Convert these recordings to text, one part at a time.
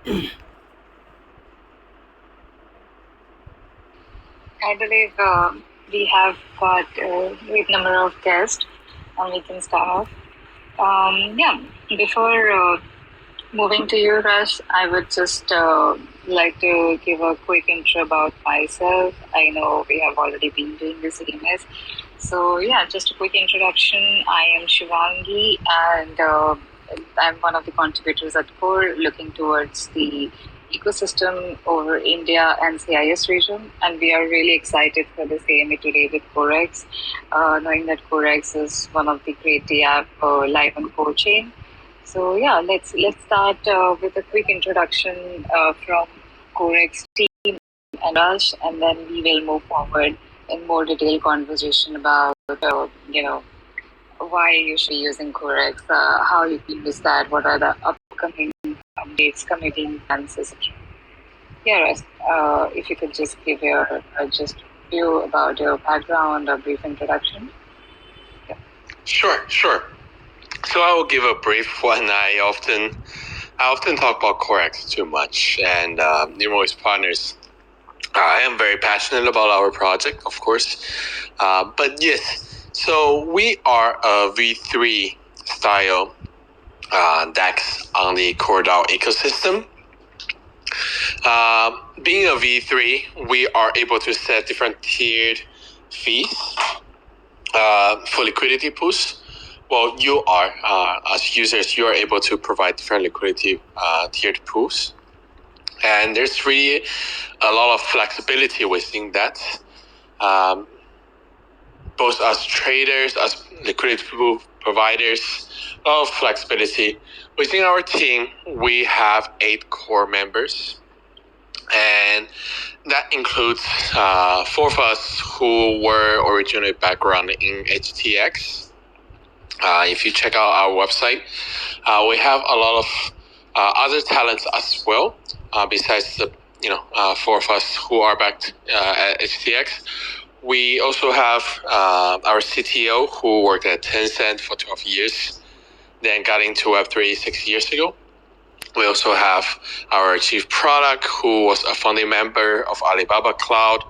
I believe we have got a great number of guests, and we can start off. Yeah, before moving to you, Rush, I would just like to give a quick intro about myself. I know we have already been doing this emails. So, yeah, just a quick introduction. I am Shivangi, and I'm one of the contributors at Core looking towards the ecosystem over India and CIS region. And we are really excited for this AMA today with COREx, knowing that COREx is one of the great app live on core chain. So yeah, let's start with a quick introduction from COREx team and us, and then we will move forward in more detailed conversation about why you should be using COREx, how you can use that, what are the upcoming updates, committing plans, etc. Yeah, Russ, if you could just give your just view about your background, a brief introduction. Yeah. Sure. So I will give a brief one. I often talk about COREx too much, and numerous partners. I am very passionate about our project, of course, but yes. So we are a V3 style DEX on the CoreDAO ecosystem. Being a V3, we are able to set different tiered fees for liquidity pools. Well, you are, as users, you are able to provide different liquidity tiered pools. And there's really a lot of flexibility within that. Both as traders, as liquidity pool providers, a lot of flexibility. Within our team, we have 8 core members. And that includes 4 of us who were originally background in HTX. If you check out our website, we have a lot of other talents as well. Besides the 4 of us who are backed at HTX, we also have our CTO who worked at Tencent for 12 years, then got into Web3 6 years ago. We also have our chief product who was a founding member of Alibaba Cloud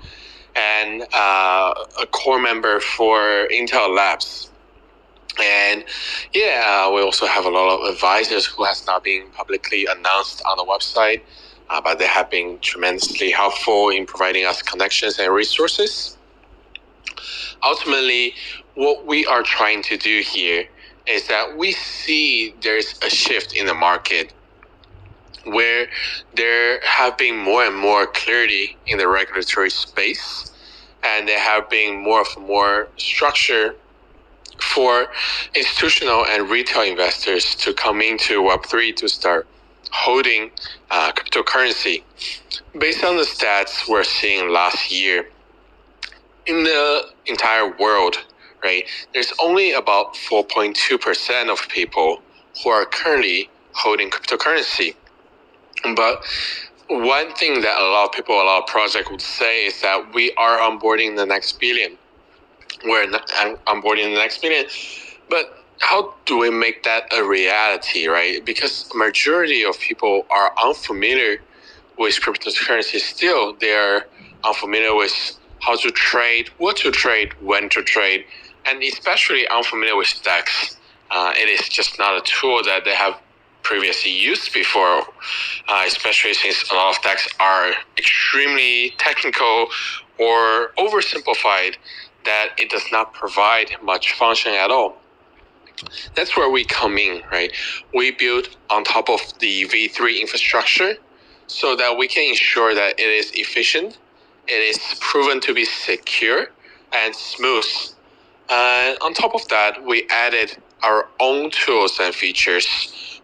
and a core member for Intel Labs. And yeah, we also have a lot of advisors who has not been publicly announced on the website, but they have been tremendously helpful in providing us connections and resources. Ultimately, what we are trying to do here is that we see there's a shift in the market where there have been more and more clarity in the regulatory space, and there have been more structure for institutional and retail investors to come into Web3 to start holding cryptocurrency. Based on the stats we're seeing last year, in the entire world, right, there's only about 4.2% of people who are currently holding cryptocurrency. But one thing that a lot of people, a lot of projects would say is that we are onboarding the next billion. We're onboarding the next billion. But how do we make that a reality, right? Because majority of people are unfamiliar with cryptocurrency still. They're unfamiliar with how to trade, what to trade, when to trade, and especially unfamiliar with DEX. It is just not a tool that they have previously used before, especially since a lot of DEX are extremely technical or oversimplified that it does not provide much function at all. That's where we come in, right? We build on top of the V3 infrastructure so that we can ensure that it is efficient, it is proven to be secure and smooth. And on top of that, we added our own tools and features,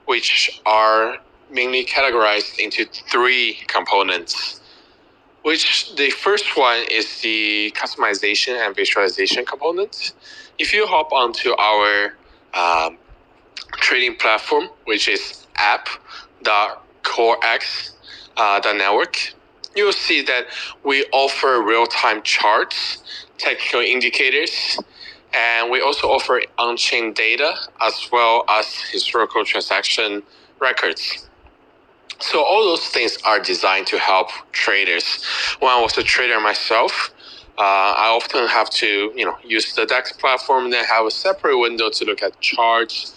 which are mainly categorized into 3 components. Which the first one is the customization and visualization component. If you hop onto our trading platform, which is app.corex.network, you'll see that we offer real-time charts, technical indicators, and we also offer on-chain data as well as historical transaction records. So all those things are designed to help traders. When I was a trader myself, I often have to, use the DEX platform, then have a separate window to look at charts,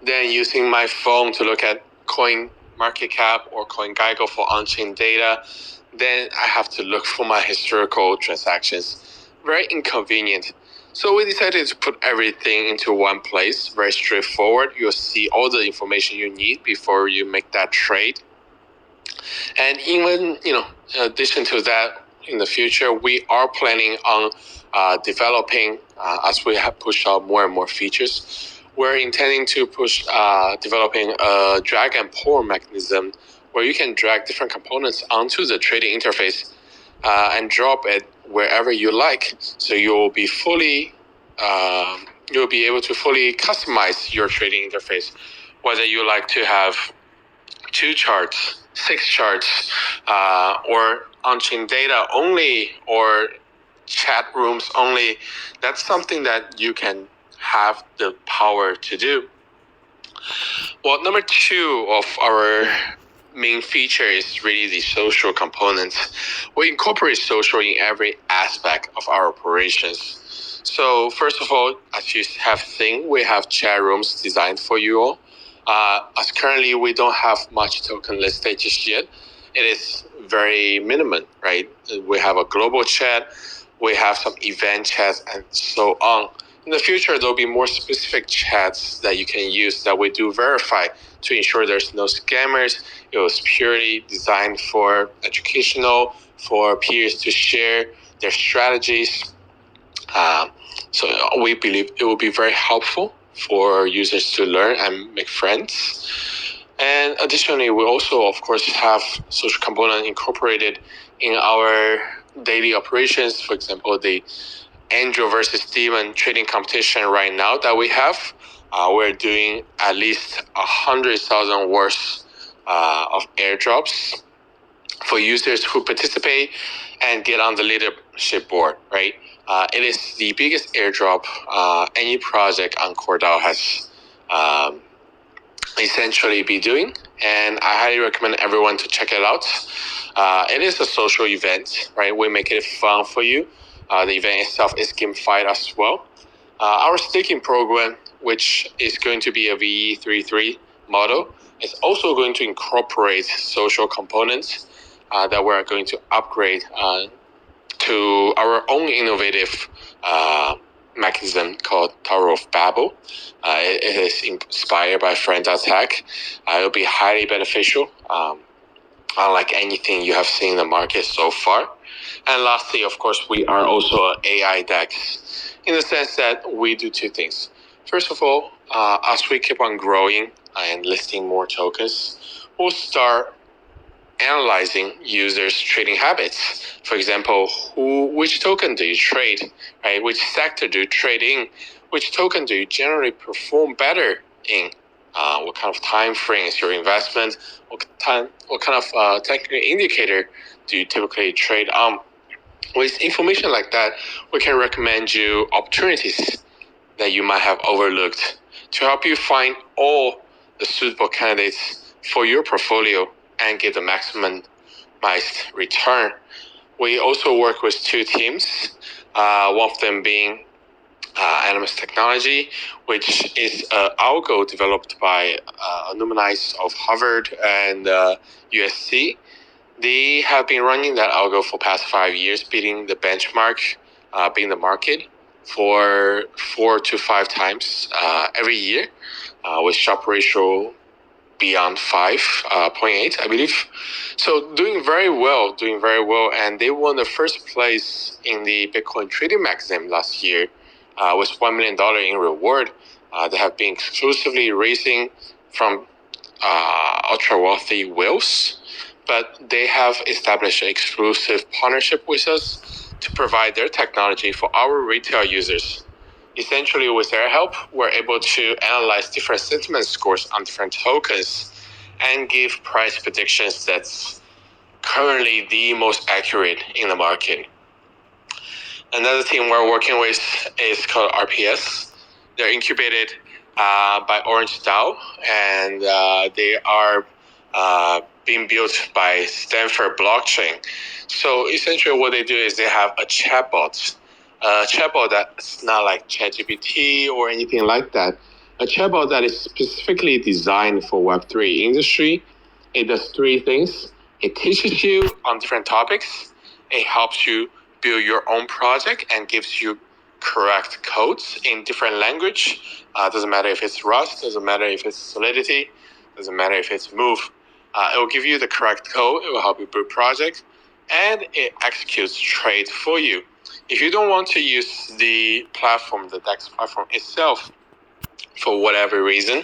then using my phone to look at coin market cap or CoinGecko for on-chain data. Then I have to look for my historical transactions. Very inconvenient. So we decided to put everything into one place, very straightforward. You'll see all the information you need before you make that trade. And even, in addition to that, in the future, we are planning on developing, as we have pushed out more and more features, we're intending to push developing a drag and pour mechanism where you can drag different components onto the trading interface and drop it wherever you like. So you'll be able to fully customize your trading interface, whether you like to have 2 charts, 6 charts, or on-chain data only, or chat rooms only. That's something that you can have the power to do. Well, number 2 of our main feature is really the social component. We incorporate social in every aspect of our operations. So first of all, as you have seen, we have chat rooms designed for you all. As currently we don't have much token listed just yet, it is very minimum, right? We have a global chat, we have some event chats, and so on. In the future, there'll be more specific chats that you can use that we do verify to ensure there's no scammers. It was purely designed for educational, for peers to share their strategies. So we believe it will be very helpful for users to learn and make friends. And additionally, we also, of course, have social component incorporated in our daily operations. For example, the angel versus demon trading competition right now that we have. We're doing at least 100,000 worth of airdrops for users who participate and get on the leadership board, right? It is the biggest airdrop any project on CoreDAO has essentially be doing, and I highly recommend everyone to check it out. It is a social event, right? We make it fun for you. The event itself is gamified as well. Our staking program, which is going to be a VE33 model, is also going to incorporate social components that we're going to upgrade to our own innovative mechanism called Tower of Babel. It is inspired by Friend Attack. It will be highly beneficial, unlike anything you have seen in the market so far. And lastly, of course, we are also an AI DEX in the sense that we do 2 things. First of all, as we keep on growing and listing more tokens, we'll start analyzing users' trading habits. For example, which token do you trade, right? Which sector do you trade in? Which token do you generally perform better in? What kind of time frame is your investment? What kind of technical indicator do you typically trade on? With information like that, we can recommend you opportunities that you might have overlooked to help you find all the suitable candidates for your portfolio and get the maximized return. We also work with 2 teams, one of them being Animus Technology, which is an algo developed by alumni of Harvard and USC. They have been running that algo for past 5 years, beating the benchmark, beating the market for 4 to 5 times every year, with Sharpe ratio beyond 5.8, I believe. So doing very well, and they won the first place in the Bitcoin trading magazine last year with $1 million in reward. They have been exclusively raising from ultra wealthy whales, but they have established an exclusive partnership with us to provide their technology for our retail users. Essentially, with their help, we're able to analyze different sentiment scores on different tokens and give price predictions that's currently the most accurate in the market. Another team we're working with is called RPS. They're incubated by Orange DAO, and they are being built by Stanford Blockchain. So essentially what they do is they have a chatbot that's not like ChatGPT or anything like that. A chatbot that is specifically designed for Web3 industry. It does three things. It teaches you on different topics. It helps you build your own project and gives you correct codes in different language. Doesn't matter if it's Rust, doesn't matter if it's Solidity, doesn't matter if it's Move. It will give you the correct code. It will help you build projects, and it executes trade for you. If you don't want to use the platform, the DEX platform itself, for whatever reason,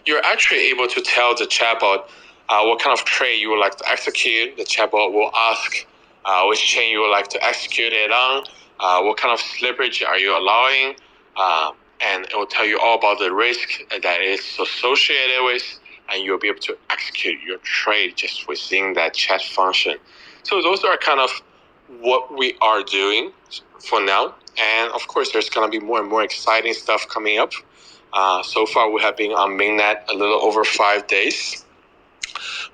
you're actually able to tell the chatbot what kind of trade you would like to execute. The chatbot will ask which chain you would like to execute it on, what kind of slippage are you allowing, and it will tell you all about the risk that is associated with, and you'll be able to execute your trade just within that chat function. So those are kind of what we are doing for now. And of course, there's going to be more and more exciting stuff coming up. So far, we have been on mainnet a little over 5 days.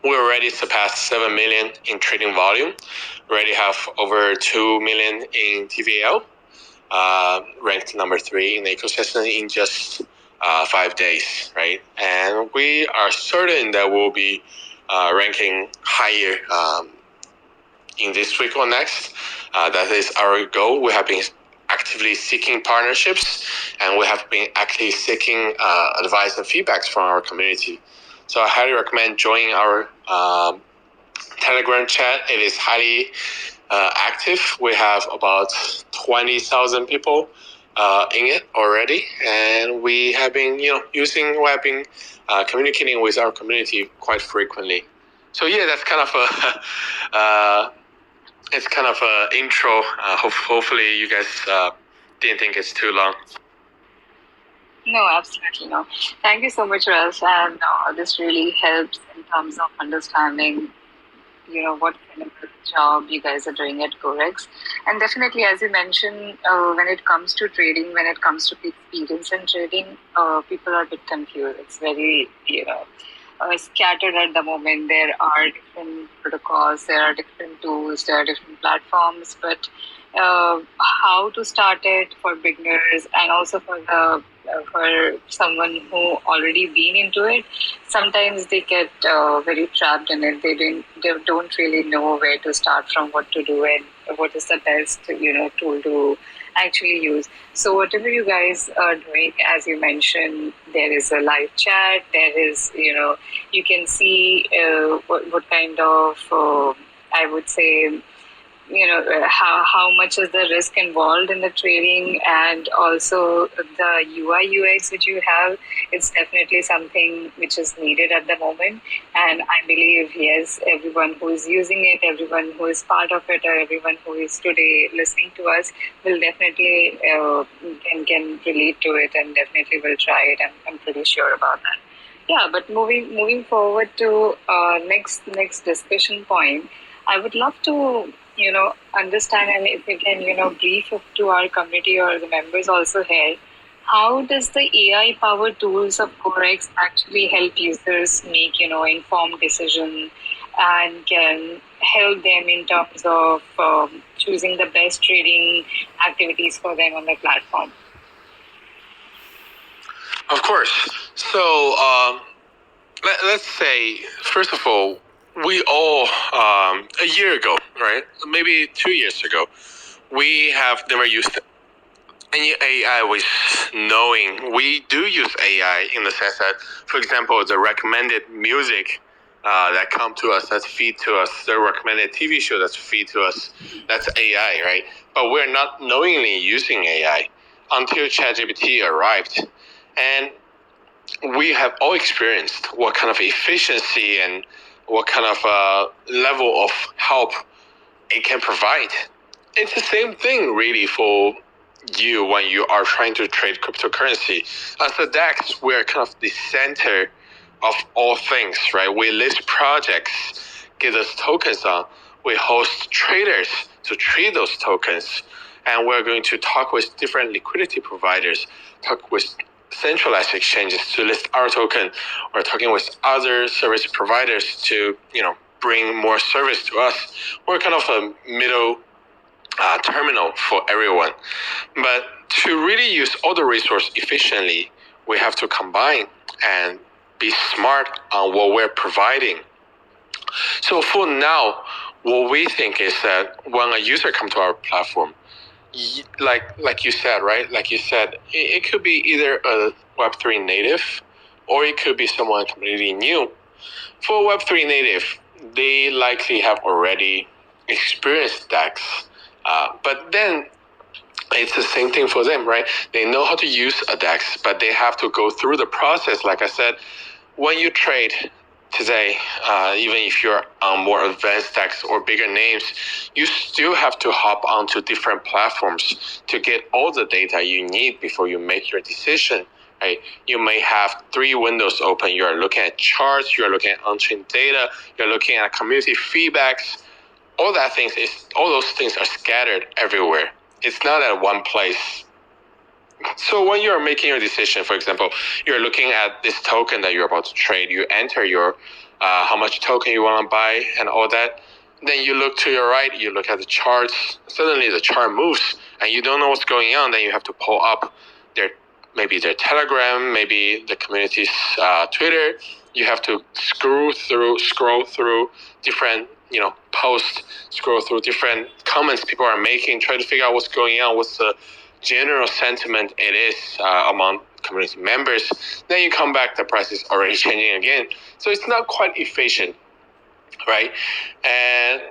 We already surpassed 7 million in trading volume. We already have over 2 million in TVL, ranked number 3 in the ecosystem in just 5 days, right? And we are certain that we'll be ranking higher in this week or next. That is our goal. We have been actively seeking partnerships, and we have been actively seeking advice and feedbacks from our community. So I highly recommend joining our Telegram chat. It is highly active. We have about 20,000 people in it already, and we have been, communicating with our community quite frequently. So yeah, that's kind of a it's kind of an intro. Hopefully you guys didn't think it's too long. No, absolutely no. Thank you so much, Ralph. And this really helps in terms of understanding, what kind of job you guys are doing at COREx. And definitely, as you mentioned, when it comes to trading, when it comes to experience in trading, people are a bit confused. It's very, scattered at the moment. There are different protocols, there are different tools, there are different platforms, but how to start it for beginners and also for someone who already been into it, sometimes they get very trapped in it. They don't really know where to start from, what to do, and what is the best tool to actually use. So whatever you guys are doing, as you mentioned, there is a live chat. There is you can see what kind of I would say how much is the risk involved in the trading, and also the UI UX which you have. It's definitely something which is needed at the moment, and I believe, yes, everyone who is using it, everyone who is part of it, or everyone who is today listening to us will definitely can relate to it, and definitely will try it. I'm pretty sure about that. Yeah, but moving forward to next discussion point, I would love to understand, and if you can brief to our community or the members also here, how does the AI powered tools of COREx actually help users make informed decision, and can help them in terms of choosing the best trading activities for them on the platform? Of course. So let's say, first of all, we all, a year ago, right? Maybe 2 years ago, we have never used any AI with knowing. We do use AI in the sense that, for example, the recommended music that come to us, that's feed to us, the recommended TV show that's feed to us, that's AI, right? But we're not knowingly using AI until ChatGPT arrived. And we have all experienced what kind of efficiency and what kind of level of help it can provide. It's the same thing really for you when you are trying to trade cryptocurrency. As a DEX, we're kind of the center of all things, right? We list projects, get those tokens on. We host traders to trade those tokens. And we're going to talk with different liquidity providers, talk with centralized exchanges to list our token, or talking with other service providers to bring more service to us. We're kind of a middle terminal for everyone. But to really use all the resource efficiently, we have to combine and be smart on what we're providing. So for now, what we think is that when a user comes to our platform, like you said, right? Like you said, it could be either a Web3 native or it could be someone completely new. For Web3 native, they likely have already experienced DEX. But then it's the same thing for them, right? They know how to use a DEX, but they have to go through the process. Like I said, when you trade today, even if you're on more advanced DEX or bigger names, you still have to hop onto different platforms to get all the data you need before you make your decision. Right? You may have 3 windows open. You're looking at charts, you're looking at on-chain data, you're looking at community feedbacks. All those things are scattered everywhere. It's not at one place. So when you're making your decision, for example, you're looking at this token that you're about to trade, you enter your how much token you want to buy and all that. Then you look to your right, you look at the charts. Suddenly the chart moves and you don't know what's going on. Then you have to pull up maybe their Telegram, maybe the community's Twitter. You have to scroll through different posts, scroll through different comments people are making, try to figure out what's going on, what's the general sentiment it is among community members. Then you come back, the price is already changing again. So it's not quite efficient, right? And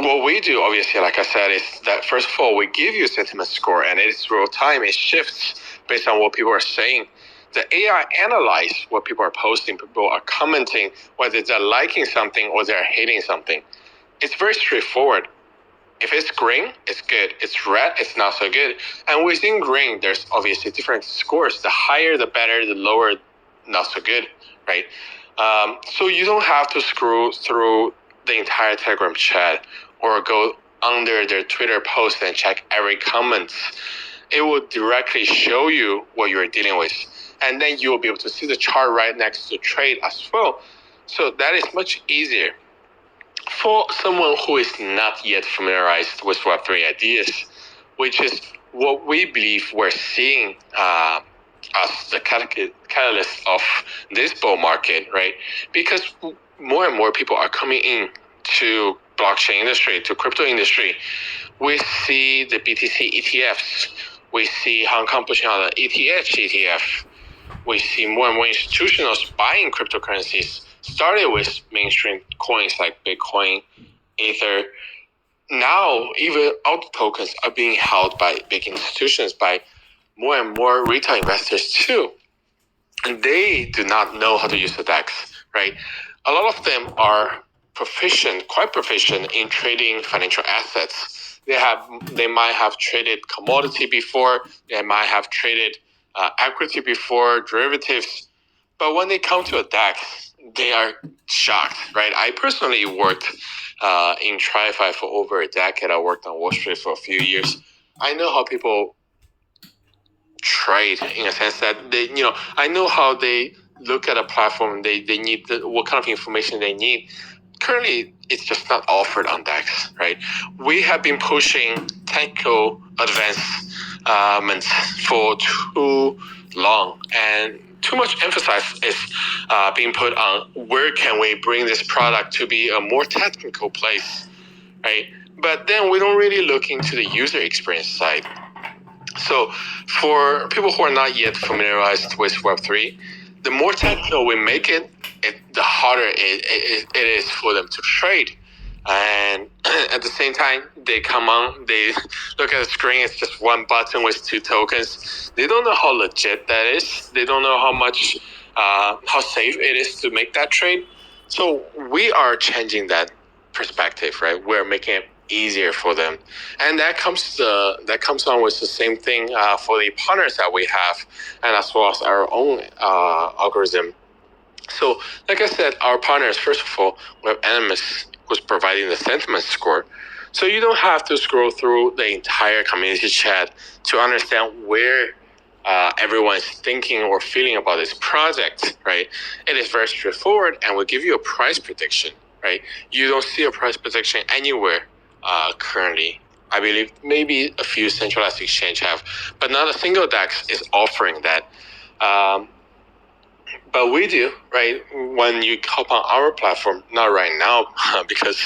what we do, obviously, like I said, is that first of all, we give you a sentiment score and it's real time. It shifts based on what people are saying. The AI analyze what people are posting, people are commenting, whether they're liking something or they're hating something. It's very straightforward. If it's green, it's good. It's red, it's not so good. And within green, there's obviously different scores. The higher, the better. The lower, not so good, right? So you don't have to scroll through the entire Telegram chat or go under their Twitter post and check every comment. It will directly show you what you're dealing with. And then you'll be able to see the chart right next to the trade as well. So that is much easier. For someone who is not yet familiarized with Web3 ideas, which is what we believe we're seeing as the catalyst of this bull market, right? Because more and more people are coming in to blockchain industry, to crypto industry. We see the BTC ETFs. We see Hong Kong pushing out the ETH ETF. We see more and more institutionals buying cryptocurrencies. Started with mainstream coins like Bitcoin, Ether. Now, even alt tokens are being held by big institutions, by more and more retail investors too. And they do not know how to use the DEX, right? A lot of them are quite proficient in trading financial assets. They might have traded commodity before. They might have traded equity before, derivatives. But when they come to a DEX, they are shocked, right? I personally worked in TradFi for over a decade. I worked on Wall Street for a few years. I know how people trade in a sense that I know how they look at a platform. They need what kind of information they need. Currently, it's just not offered on DEX, right? We have been pushing technical advancements for too long, and too much emphasis is being put on where can we bring this product to be a more technical place, right? But then we don't really look into the user experience side. So for people who are not yet familiarized with Web3, the more technical we make it, the harder it is for them to trade. And at the same time, they come on, they look at the screen, it's just one button with 2 tokens. They don't know how legit that is. They don't know how safe it is to make that trade. So we are changing that perspective, right? We're making it easier for them, and that comes on with the same thing for the partners that we have, and as well as our own algorithm. So, like I said, our partners, first of all, we have Animus, who's providing the sentiment score. So you don't have to scroll through the entire community chat to understand where everyone is thinking or feeling about this project, right? It is very straightforward, and will give you a price prediction, right? You don't see a price protection anywhere currently. I believe maybe a few centralized exchange have, but not a single DEX is offering that. But we do, right? When you hop on our platform, not right now, because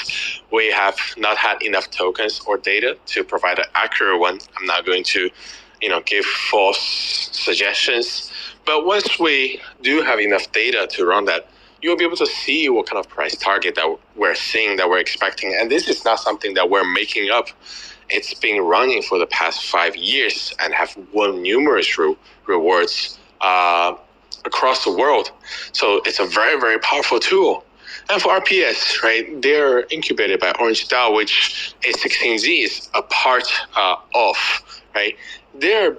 we have not had enough tokens or data to provide an accurate one. I'm not going to, give false suggestions. But once we do have enough data to run that, you'll be able to see what kind of price target that we're seeing, that we're expecting. And this is not something that we're making up. It's been running for the past 5 years and have won numerous rewards across the world. So it's a very, very powerful tool. And for RPS, right, they're incubated by Orange DAO, which A16Z is a part of, right? They're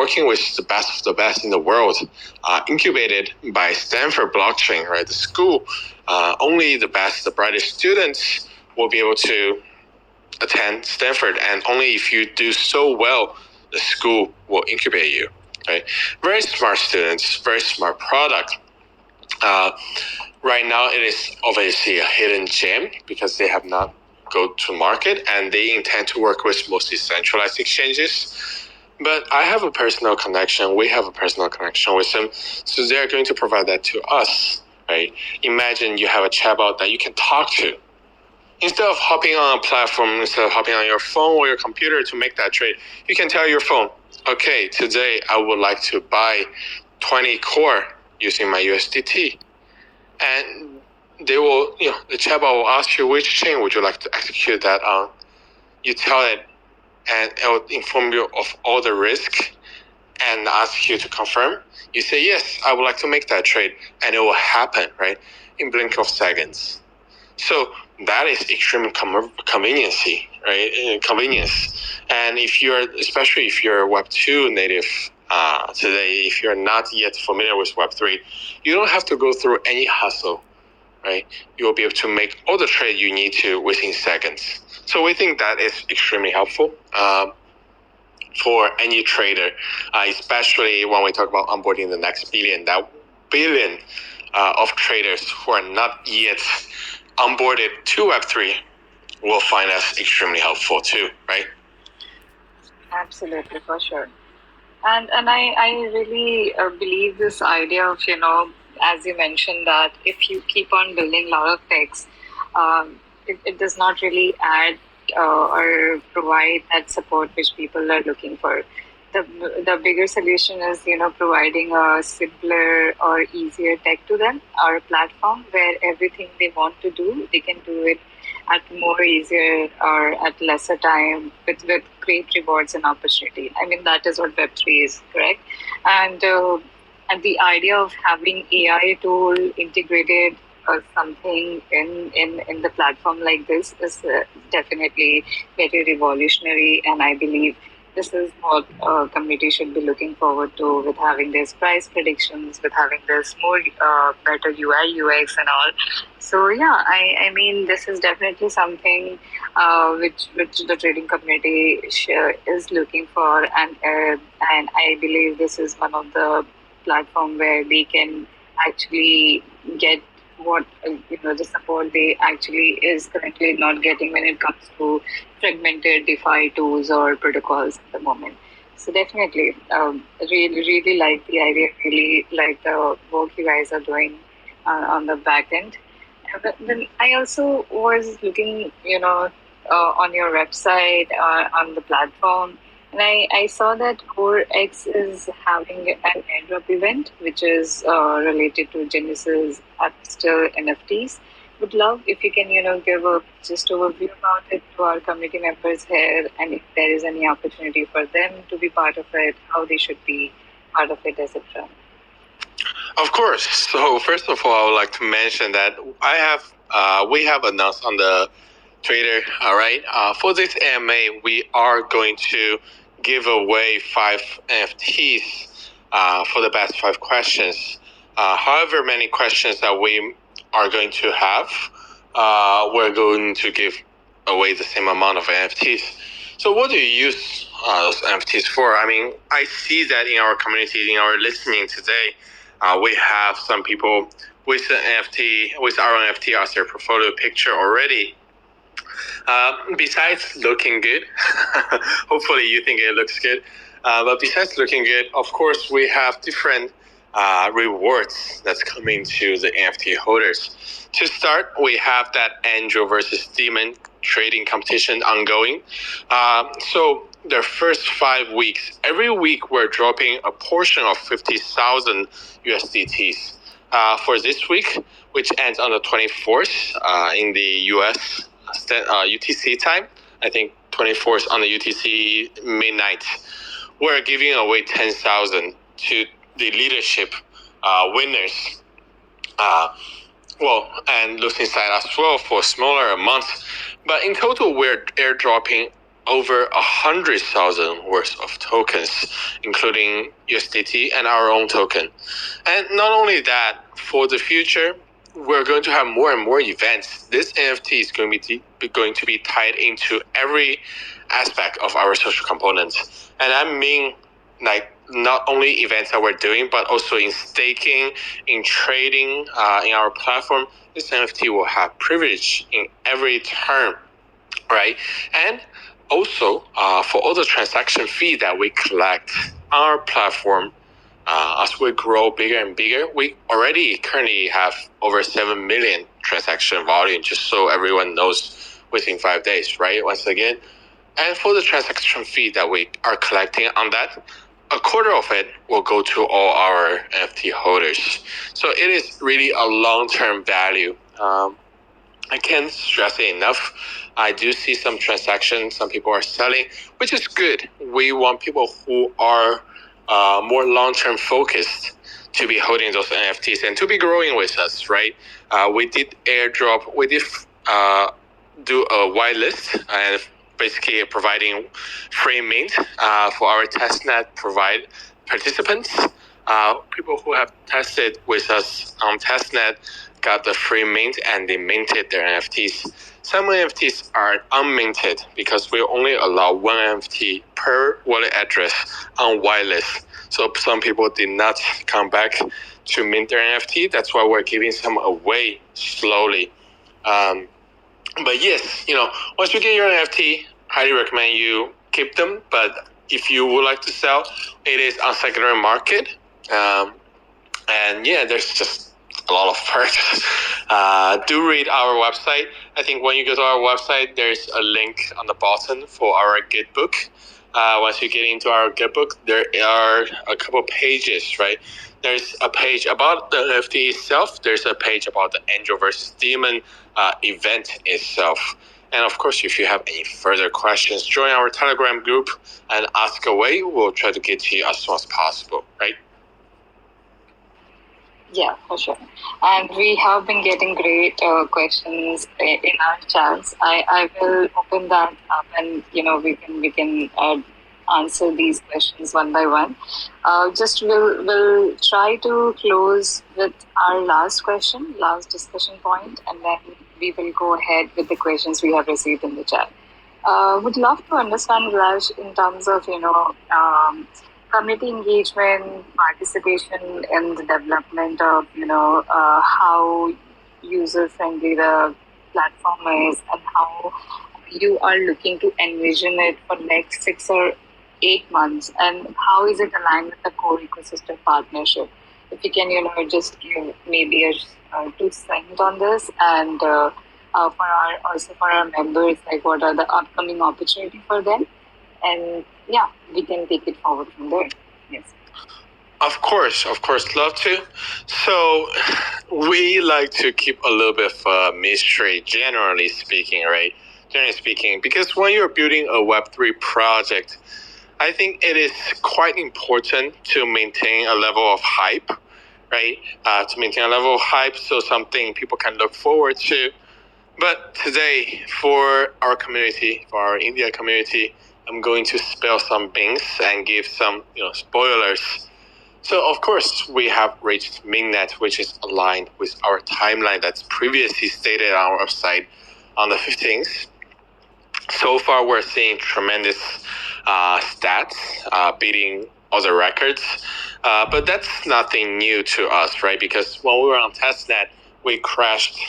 working with the best of the best in the world, incubated by Stanford Blockchain, right? The school, only the best, the brightest students will be able to attend Stanford, and only if you do so well, the school will incubate you. Right? Very smart students, very smart product. Right now, it is obviously a hidden gem because they have not go to market, and they intend to work with mostly centralized exchanges. But I have a personal connection. We have a personal connection with them, so they're going to provide that to us. Right? Imagine you have a chatbot that you can talk to. Instead of hopping on a platform, instead of hopping on your phone or your computer to make that trade, you can tell your phone, okay, today I would like to buy 20 core using my USDT. And they will, the chatbot will ask you which chain would you like to execute that on. You tell it, and it will inform you of all the risk and ask you to confirm. You say, yes, I would like to make that trade, and it will happen, right, in blink of seconds. So that is extreme conveniency, right? Convenience. And especially if you're Web 2 native today, if you're not yet familiar with Web 3, you don't have to go through any hustle, right? You'll be able to make all the trade you need to within seconds. So we think that is extremely helpful for any trader, especially when we talk about onboarding the next billion. That billion of traders who are not yet onboarded to Web3 will find us extremely helpful too, right? Absolutely, for sure. And I really believe this idea of, as you mentioned, that if you keep on building a lot of techs, it does not really add or provide that support which people are looking for. The bigger solution is, providing a simpler or easier tech to them, or a platform where everything they want to do, they can do it at more easier or at lesser time with great rewards and opportunity. I mean, that is what Web3 is, correct? And the idea of having AI tool integrated or something in the platform like this is definitely very revolutionary, and I believe this is what community should be looking forward to, with having this price predictions, with having this more better UI UX and all. So yeah, I mean, this is definitely something which the trading community is looking for, and I believe this is one of the platform where they can actually get what the support they actually is currently not getting when it comes to fragmented DeFi tools or protocols at the moment. So definitely, really like the idea, really like the work you guys are doing on the back end. But then I also was looking, on your website, on the platform, and I saw that CoreX is having an airdrop event, which is related to Genesis still NFTs. Would love if you can, give a just overview about it to our community members here, and if there is any opportunity for them to be part of it, how they should be part of it, etc. Of course. So first of all, I would like to mention that we have announced on the Twitter, all right, for this AMA, we are going to give away 5 NFTs for the best 5 questions. However many questions that we are going to have, we're going to give away the same amount of NFTs. So what do you use those NFTs for? I mean, I see that in our community, in our listening today, We have some people with an NFT, with our NFT as their portfolio picture already. Besides looking good, hopefully you think it looks good. But besides looking good, of course, we have different rewards that's coming to the NFT holders. To start, we have that angel versus demon trading competition ongoing. So the first 5 weeks, every week we're dropping a portion of 50,000 USDTs. For this week, which ends on the 24th in the US UTC time, I think 24th on the UTC midnight, we're giving away 10,000 to the leadership winners. And losing side as well for smaller amounts. But in total, we're airdropping over 100,000 worth of tokens, including USDT and our own token. And not only that, for the future, we're going to have more and more events. This NFT is going to be tied into every aspect of our social components. And I mean, like, not only events that we're doing, but also in staking, in trading, in our platform. This NFT will have privilege in every term, right? And also, for all the transaction fee that we collect on our platform, as we grow bigger and bigger, we already currently have over 7 million transaction volume, just so everyone knows, within 5 days, right? Once again. And for the transaction fee that we are collecting on that, a quarter of it will go to all our NFT holders. So it is really a long-term value. I can't stress it enough. I do see some transactions, some people are selling, which is good. We want people who are more long-term focused to be holding those NFTs and to be growing with us, right? We did airdrop, we did do a whitelist and basically providing free mint for our testnet provide participants. People who have tested with us on testnet got the free mint and they minted their NFTs. Some NFTs are unminted because we only allow one NFT per wallet address on whitelist. So some people did not come back to mint their NFT. That's why we're giving some away slowly. But yes, once you get your NFT, highly recommend you keep them. But if you would like to sell, it is on secondary market. And yeah, there's just a lot of perks. Do read our website. I think when you go to our website, there's a link on the bottom for our guidebook. Once you get into our guidebook, there are a couple pages, right? There's a page about the NFT itself. There's a page about the Angel versus Demon event itself. And of course, if you have any further questions, join our Telegram group and ask away. We'll try to get to you as soon as possible, right? Yeah, for sure. And we have been getting great questions in our chats. I will open that up, and we can answer these questions one by one. We'll try to close with our last question, last discussion point, and then we will go ahead with the questions we have received in the chat. Would love to understand, Raj, in terms of community engagement, participation in the development of how user friendly the platform is, and how you are looking to envision it for next 6 or 8 months, and how is it aligned with the core ecosystem partnership? If you can, just give maybe a 2 cents on this, and for our members, like what are the upcoming opportunity for them, and yeah, we can take it forward from there. Yes. Of course, love to. So we like to keep a little bit of mystery, generally speaking, right? Generally speaking, because when you're building a Web3 project, I think it is quite important to maintain a level of hype, right? To maintain a level of hype so something people can look forward to. But today, for our community, for our India community, I'm going to spill some beans and give some spoilers. So of course, we have reached mainnet, which is aligned with our timeline that's previously stated on our website on the 15th. So far, we're seeing tremendous stats, beating all the records. But that's nothing new to us, right? Because when we were on testnet, we crashed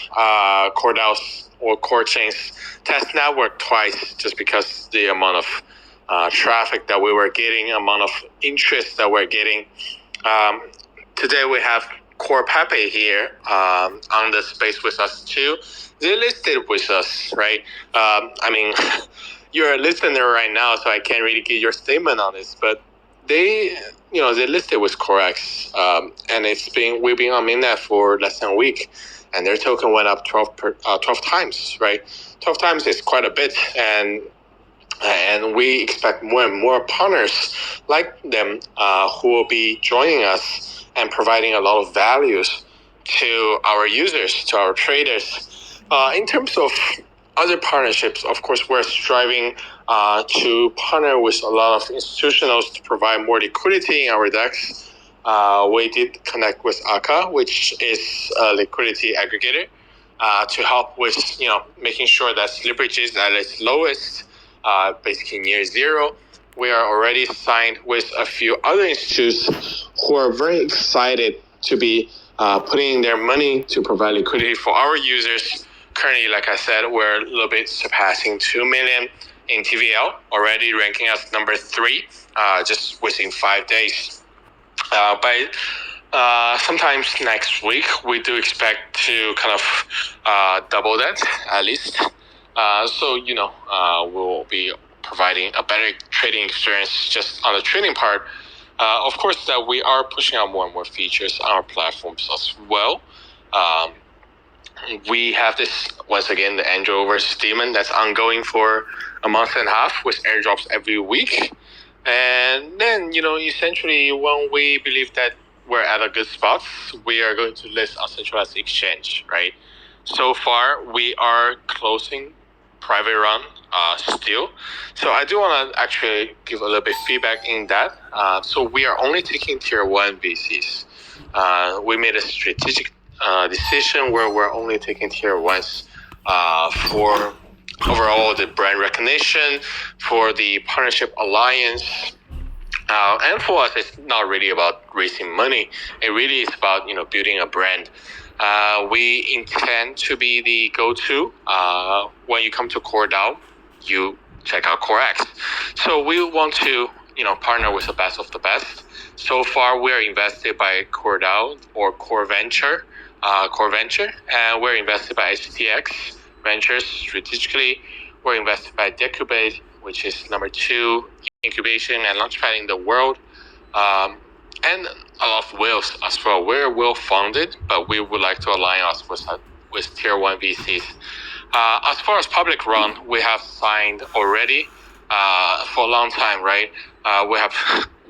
Cordell's or CoreChain's test network twice just because the amount of traffic that we were getting, amount of interest that we're getting. Today we have Core Pepe here on the space with us too. They listed with us, right? I mean, you're a listener right now, so I can't really get your statement on this, but they listed with COREx, and we've been on mainnet for less than a week, and their token went up 12 times, right? 12 times is quite a bit, and we expect more and more partners like them who will be joining us and providing a lot of values to our users, to our traders. In terms of other partnerships, of course, we're striving to partner with a lot of institutionals to provide more liquidity in our DEX. We did connect with AKA, which is a liquidity aggregator, to help with making sure that slippage is at its lowest, basically near zero. We are already signed with a few other institutes who are very excited to be putting their money to provide liquidity for our users. Currently, like I said, we're a little bit surpassing 2 million in TVL, already ranking us number 3 just within 5 days. By sometimes next week, we do expect to kind of double that at least. So we'll be providing a better trading experience just on the trading part. Of course, that we are pushing out more and more features on our platforms as well. We have this, once again, the Android versus Demon that's ongoing for a month and a half with airdrops every week. And then, essentially, when we believe that we're at a good spot, we are going to list on centralized exchange, right? So far, we are closing private run still. So I do want to actually give a little bit feedback in that. So we are only taking tier 1 VCs. We made a strategic decision where we're only taking tier 1s for overall the brand recognition, for the partnership alliance. And for us, it's not really about raising money. It really is about building a brand. We intend to be the go-to when you come to CoreDAO. You check out CoreX. So we want to partner with the best of the best. So far, we are invested by CoreDAO or Core Venture, and we're invested by HTX Ventures strategically. We're invested by Decubate, which is number 2 incubation and launchpad in the world, and a lot of whales as well. We're well funded, but we would like to align us with tier 1 VCs. As far as public run, we have signed already for a long time, right? We have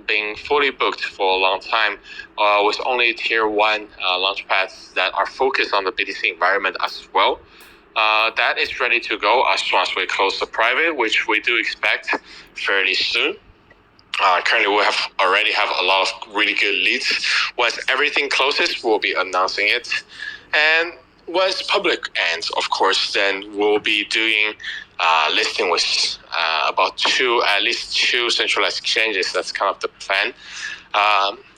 been fully booked for a long time with only tier 1 launchpads that are focused on the BTC environment as well. That is ready to go as soon as we close the private, which we do expect fairly soon. Currently, we already have a lot of really good leads. Once everything closes, we'll be announcing it. And once public ends, of course, then we'll be doing listing with at least two centralized exchanges. That's kind of the plan.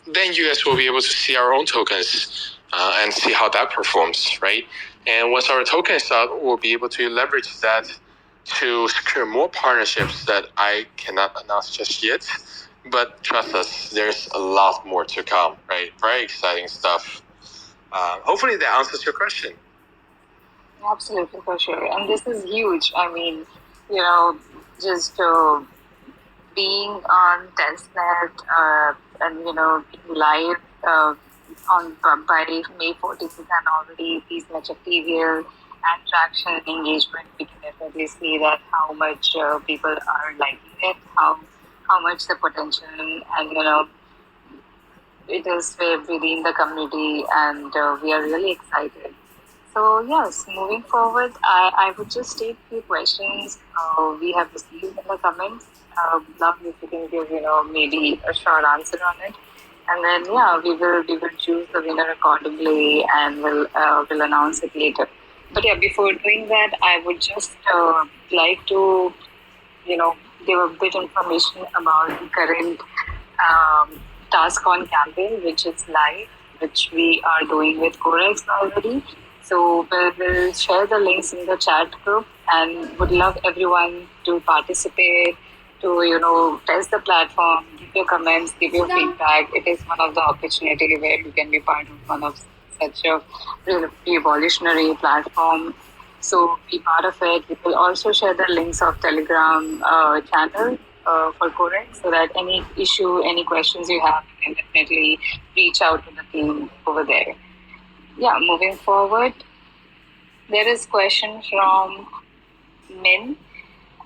Then you guys will be able to see our own tokens and see how that performs, right? And once our token is out, we'll be able to leverage that to secure more partnerships that I cannot announce just yet. But trust us, there's a lot more to come, right? Very exciting stuff. Hopefully that answers your question. Absolutely, for sure. And this is huge. I mean, just being on testnet and live on by May 14th and already these much of TVL and traction and engagement, we can definitely see that how much people are liking it, how much the potential and it is within the community, and we are really excited. So yes, moving forward, I would just take a few questions we have received in the comments. Love if you can give maybe a short answer on it, and then we will choose the winner accordingly, and we'll announce it later. But before doing that, I would just like to give a bit information about the current task on campaign, which is live, which we are doing with COREx already. So we'll share the links in the chat group and would love everyone to participate, to test the platform, give your comments, give your feedback. It is one of the opportunity where you can be part of one of such a revolutionary platform. So be part of it. We will also share the links of Telegram channel for COREx, so that any issue, any questions you have, you can definitely reach out to the team over there. Yeah, moving forward, there is question from Min.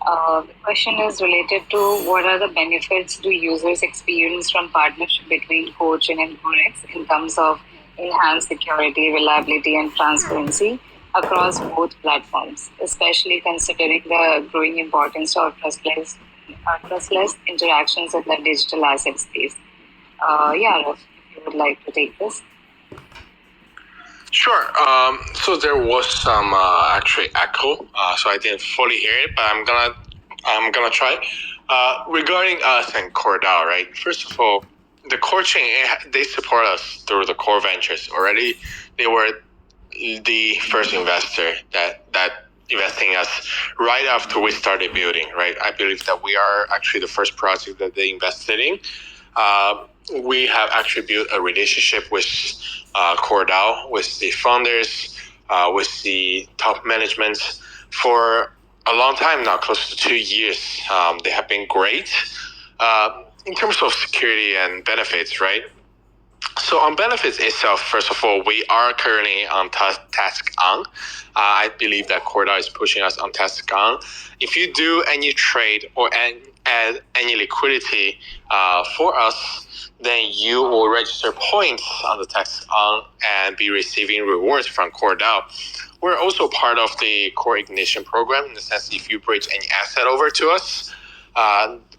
The question is related to what are the benefits do users experience from partnership between Coaching and COREx in terms of enhanced security, reliability, and transparency across both platforms, especially considering the growing importance of trustless interactions in the digital asset space. Raf, if you would like to take this. Sure. So there was some actually echo, so I didn't fully hear it, but I'm gonna try. Regarding us and CoreDAO, right? First of all, the Core Chain, they support us through the Core Ventures already. They were the first investor that investing us right after we started building, right? I believe that we are actually the first project that they invested in. We have actually built a relationship with CoreDAO, with the founders, with the top management for a long time now, close to 2 years. They have been great in terms of security and benefits, right? So on benefits itself, first of all, we are currently on task on. I believe that CoreDAO is pushing us on task on. If you do any trade or add any liquidity for us, then you will register points on the task on and be receiving rewards from CoreDAO. We're also part of the Core Ignition program in the sense if you bridge any asset over to us,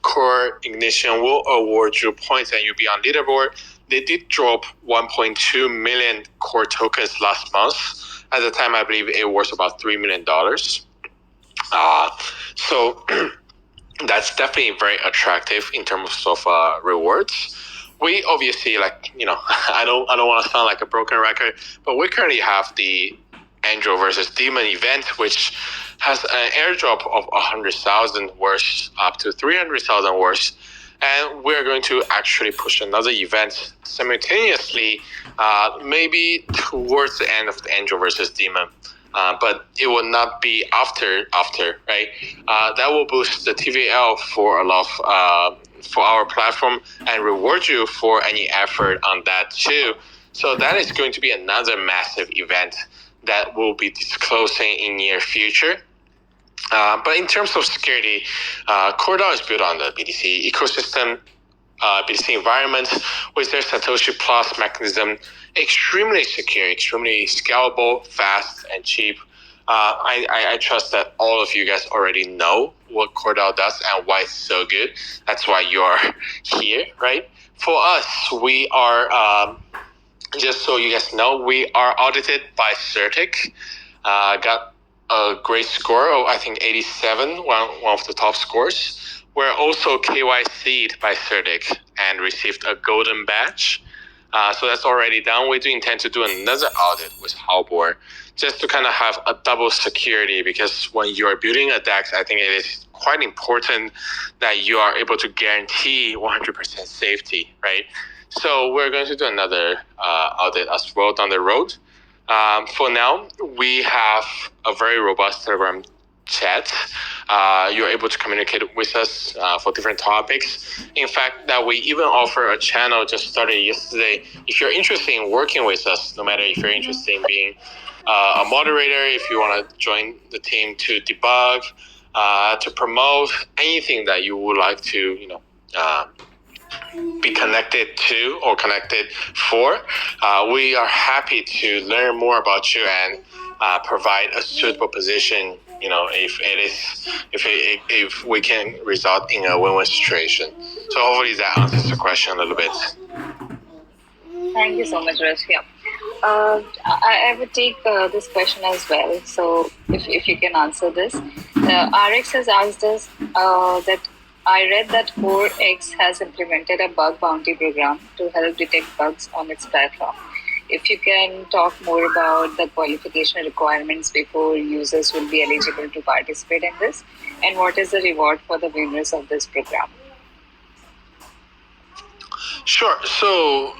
Core Ignition will award you points and you'll be on leaderboard. They did drop 1.2 million core tokens last month. At the time, I believe it was about $3 million. So that's definitely very attractive in terms of rewards. We obviously I don't want to sound like a broken record, but we currently have the Angel versus Demon event, which has an airdrop of 100,000 worth up to 300,000 worth. And we're going to actually push another event simultaneously, maybe towards the end of the Angel versus Demon. But it will not be after, right? That will boost the TVL for a lot of, for our platform and reward you for any effort on that too. So that is going to be another massive event that we'll be disclosing in near future. But in terms of security, CoreDAO is built on the BTC ecosystem, BTC environment with their Satoshi Plus mechanism, extremely secure, extremely scalable, fast, and cheap. I trust that all of you guys already know what CoreDAO does and why it's so good. That's why you are here, right? For us, we are, just so you guys know, we are audited by Certic. Got a great score of, I think, 87, one of the top scores. We're also KYC'd by Certic and received a golden badge. So that's already done. We do intend to do another audit with Halbor just to kind of have a double security, because when you are building a DEX, I think it is quite important that you are able to guarantee 100% safety, right? So we're going to do another audit as well down the road. For now, we have a very robust Telegram chat. You're able to communicate with us for different topics. In fact, that we even offer a channel just started yesterday. If you're interested in working with us, no matter if you're interested in being a moderator, if you want to join the team to debug, to promote anything that you would like to, be connected to or connected for, we are happy to learn more about you and provide a suitable position, if we can result in a win-win situation. So hopefully that answers the question a little bit. Thank you so much, Raj. Yeah. I would take this question as well. So if you can answer this. RX has asked us that I read that CoreX has implemented a bug bounty program to help detect bugs on its platform. If you can talk more about the qualification requirements before users will be eligible to participate in this, and what is the reward for the winners of this program? Sure. So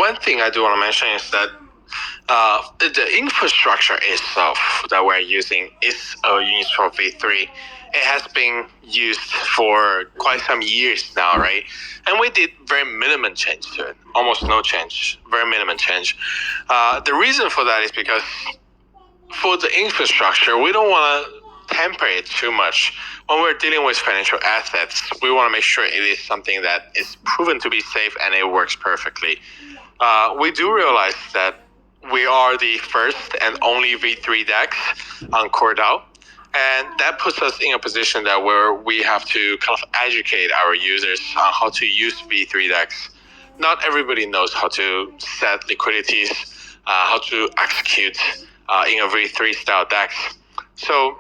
one thing I do want to mention is that the infrastructure itself that we're using is a Unistore v3. It has been used for quite some years now, right? And we did very minimum change to it, almost no change, very minimum change. The reason for that is because for the infrastructure, we don't want to temper it too much. When we're dealing with financial assets, we want to make sure it is something that is proven to be safe and it works perfectly. We do realize that we are the first and only V3 DEX on CoreDAO, and that puts us in a position that where we have to kind of educate our users on how to use V3 DEX. Not everybody knows how to set liquidities, how to execute in a V3 style DEX. So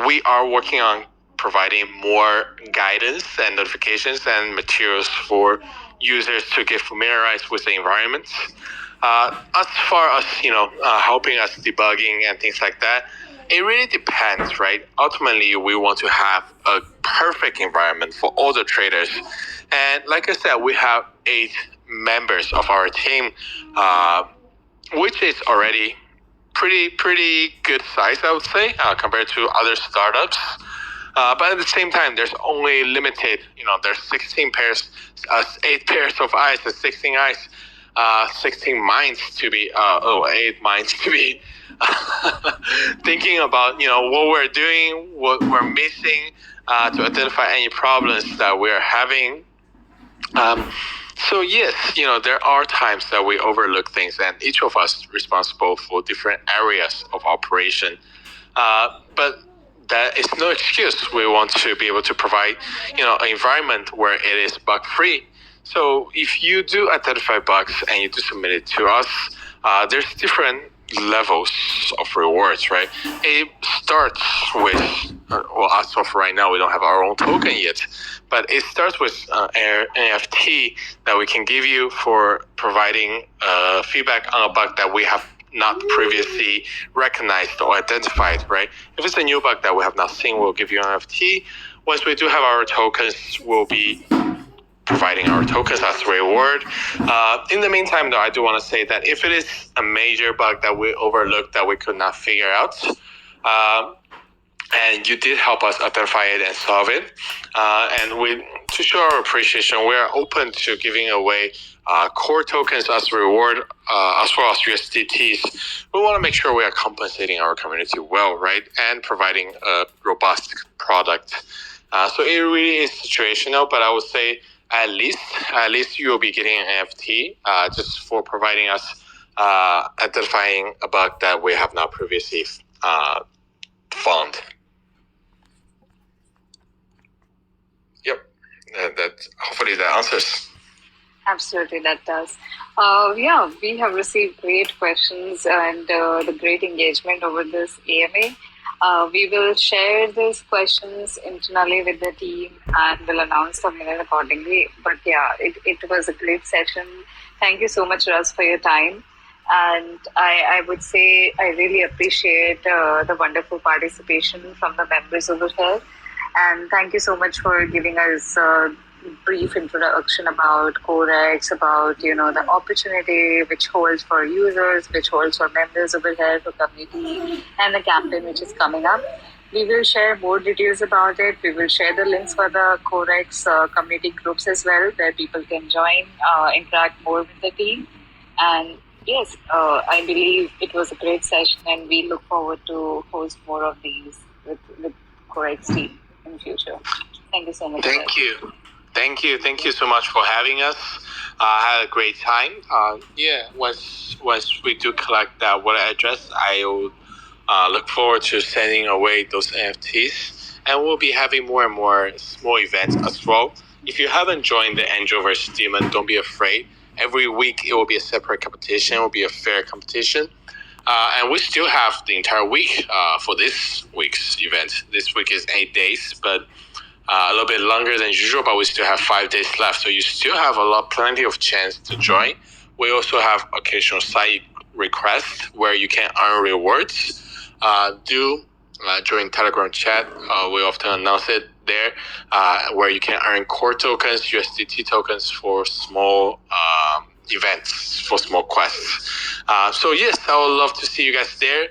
we are working on providing more guidance and notifications and materials for users to get familiarized with the environment. As far as helping us debugging and things like that, it really depends, right? Ultimately, we want to have a perfect environment for all the traders. And like I said, we have 8 members of our team, which is already pretty good size, I would say, compared to other startups. But at the same time, there's only limited, there's 16 pairs, 8 pairs of eyes, 16 eyes, 16 minds to be, 8 minds to be thinking about, what we're doing, what we're missing, to identify any problems that we're having. So yes, there are times that we overlook things, and each of us is responsible for different areas of operation. But that is no excuse. We want to be able to provide, an environment where it is bug-free. So if you do identify bugs and you do submit it to us, there's different levels of rewards, right? It starts with, as of right now, we don't have our own token yet, but it starts with an NFT that we can give you for providing feedback on a bug that we have not previously recognized or identified, right? If it's a new bug that we have not seen, we'll give you an NFT. Once we do have our tokens, we'll be providing our tokens as a reward. In the meantime, though, I do want to say that if it is a major bug that we overlooked that we could not figure out, and you did help us identify it and solve it, and to show our appreciation, we are open to giving away core tokens as a reward, as well as USDTs. We want to make sure we are compensating our community well, right, and providing a robust product. So it really is situational, but I would say at least you will be getting an NFT just for providing us identifying a bug that we have not previously found. Yep, that hopefully that answers. Absolutely, that does. Yeah, we have received great questions and the great engagement over this AMA. We will share these questions internally with the team and will announce the winner accordingly. But yeah, it was a great session. Thank you so much, Russ, for your time. And I would say I really appreciate the wonderful participation from the members over here. And thank you so much for giving us a brief introduction about CoreX, about the opportunity which holds for users, which holds for members over here, for community, and the campaign which is coming up. We will share more details about it. We will share the links for the CoreX community groups as well, where people can join, interact more with the team. And yes, I believe it was a great session, and we look forward to host more of these with CoreX team in the future. Thank you so much. Thank you. Thank you so much for having us. I had a great time. Once we do collect that wallet address, I will look forward to sending away those NFTs, and we'll be having more and more small events as well. If you haven't joined the Angel vs Demon, don't be afraid. Every week it will be a separate competition. It will be a fair competition. And we still have the entire week for this week's event. This week is 8 days, but a little bit longer than usual, but we still have 5 days left. So you still have plenty of chance to join. We also have occasional site requests where you can earn rewards. Do join Telegram chat. We often announce it there, where you can earn core tokens, USDT tokens for small events, for small quests. So yes, I would love to see you guys there.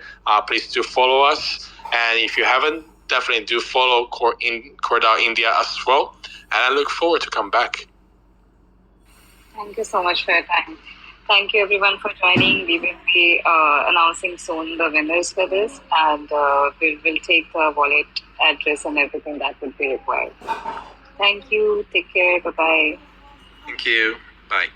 Please do follow us, and if you haven't, definitely do follow CoreDAO India as well. And I look forward to come back. Thank you so much for your time. Thank you everyone for joining. We will be announcing soon the winners for this, and we'll take the wallet address and everything that would be required. Thank you. Take care. Bye-bye. Thank you. Bye.